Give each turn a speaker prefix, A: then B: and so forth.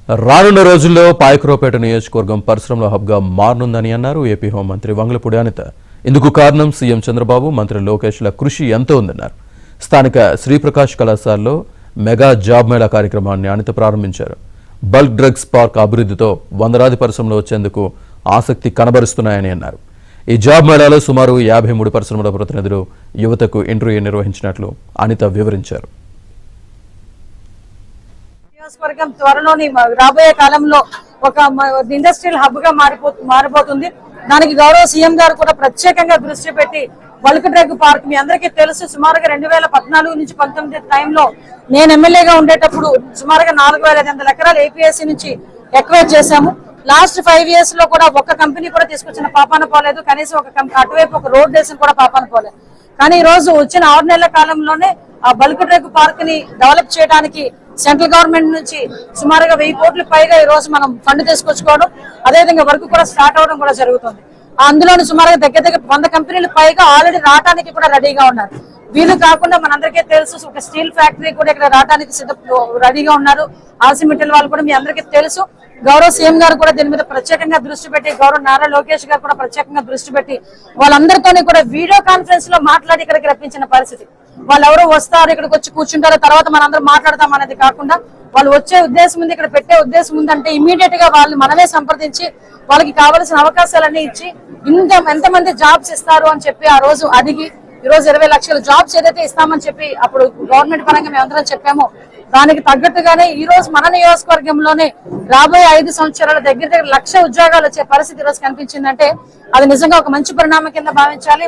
A: రానున్న రోజుల్లో పాయకరావుపేట నియోజకవర్గం పరిశ్రమల హబ్గా మారనుందని అన్నారు ఏపీ హోంమంత్రి వంగలపూడి అనిత. ఇందుకు కారణం సీఎం చంద్రబాబు, మంత్రి లోకేష్ల కృషి ఎంతో ఉందన్నారు. స్థానిక శ్రీప్రకాష్ కళాశాలలో మెగా జాబ్ మేళా కార్యక్రమాన్ని అనిత ప్రారంభించారు. బల్క్ డ్రగ్స్ పార్క్ అభివృద్ధితో వందలాది పరిశ్రమలు వచ్చేందుకు ఆసక్తి కనబరుస్తున్నాయని అన్నారు. ఈ జాబ్ మేళాలో సుమారు 53 పరిశ్రమల ప్రతినిధులు యువతకు ఇంటర్వ్యూ నిర్వహించినట్లు అనిత వివరించారు.
B: నియోజకవర్గం త్వరలోని రాబోయే కాలంలో ఒక ఇండస్ట్రియల్ హబ్ గా మారిపోతుంది. దానికి గౌరవ సీఎం గారు కూడా ప్రత్యేకంగా దృష్టి పెట్టి బల్క్ డ్రగ్ పార్క్, మీ అందరికీ తెలుసు, సుమారుగా 2014 నుంచి 19 టైంలో నేను ఎమ్మెల్యేగా ఉండేటప్పుడు సుమారుగా 4,500 ఎకరాలు ఏపీఎస్సీ నుంచి ఎక్వైర్ చేశాము. లాస్ట్ 5 years లో కూడా ఒక్క కంపెనీ కూడా తీసుకొచ్చిన పాపాన పోలేదు. కనీసం అటువైపు ఒక రోడ్ వేసిన కూడా పాపాన పోలేదు. కానీ ఈ రోజు వచ్చిన 6 నెలల కాలంలోనే ఆ బల్క్ డ్రగ్ పార్క్ ని డెవలప్ చేయడానికి సెంట్రల్ గవర్నమెంట్ నుంచి సుమారుగా 1000 కోట్ల పైగా ఈ రోజు మనం ఫండ్ తీసుకొచ్చుకోవడం, అదేవిధంగా వర్క్ కూడా స్టార్ట్ అవడం కూడా జరుగుతుంది. అందులోని సుమారుగా దగ్గర 100 కంపెనీలు పైగా ఆల్రెడీ రావడానికి కూడా రెడీగా ఉన్నారు. వీళ్ళు కాకుండా మనందరికీ తెలుసు, ఒక స్టీల్ ఫ్యాక్టరీ కూడా ఇక్కడ రావడానికి రెడీగా ఉన్నారు. ఆర్సిమెంటల్ వాళ్ళు కూడా మీ అందరికీ తెలుసు. గౌరవ సీఎం గారు కూడా దీని మీద ప్రత్యేకంగా దృష్టి పెట్టి, గౌరవ నారా లోకేష్ గారు కూడా ప్రత్యేకంగా దృష్టి పెట్టి వాళ్ళందరితోనే కూడా వీడియో కాన్ఫరెన్స్ లో మాట్లాడి ఇక్కడికి రప్పించిన పరిస్థితి. వాళ్ళు ఎవరో వస్తారు, ఇక్కడికి వచ్చి కూర్చుంటారు, తర్వాత మనందరం మాట్లాడతాం అనేది కాకుండా వాళ్ళు వచ్చే ఉద్దేశం ఉంది, ఇక్కడ పెట్టే ఉద్దేశం ఉందంటే ఇమీడియట్ గా వాళ్ళు మనమే సంప్రదించి వాళ్ళకి కావాల్సిన అవకాశాలన్నీ ఇచ్చి ఎంతమంది జాబ్స్ ఇస్తారు అని చెప్పి ఆ రోజు అడిగి ఈ రోజు 20 లక్షల జాబ్స్ ఏదైతే ఇస్తామని చెప్పి అప్పుడు గవర్నమెంట్ పరంగా మేమందరం చెప్పామో దానికి తగ్గట్టుగానే ఈ రోజు మన నియోజకవర్గంలోనే రాబోయే 5 సంవత్సరాల దగ్గర 1,00,000 ఉద్యోగాలు వచ్చే పరిస్థితి ఈ రోజు కనిపించిందంటే అది నిజంగా ఒక మంచి పరిణామం కింద భావించాలి.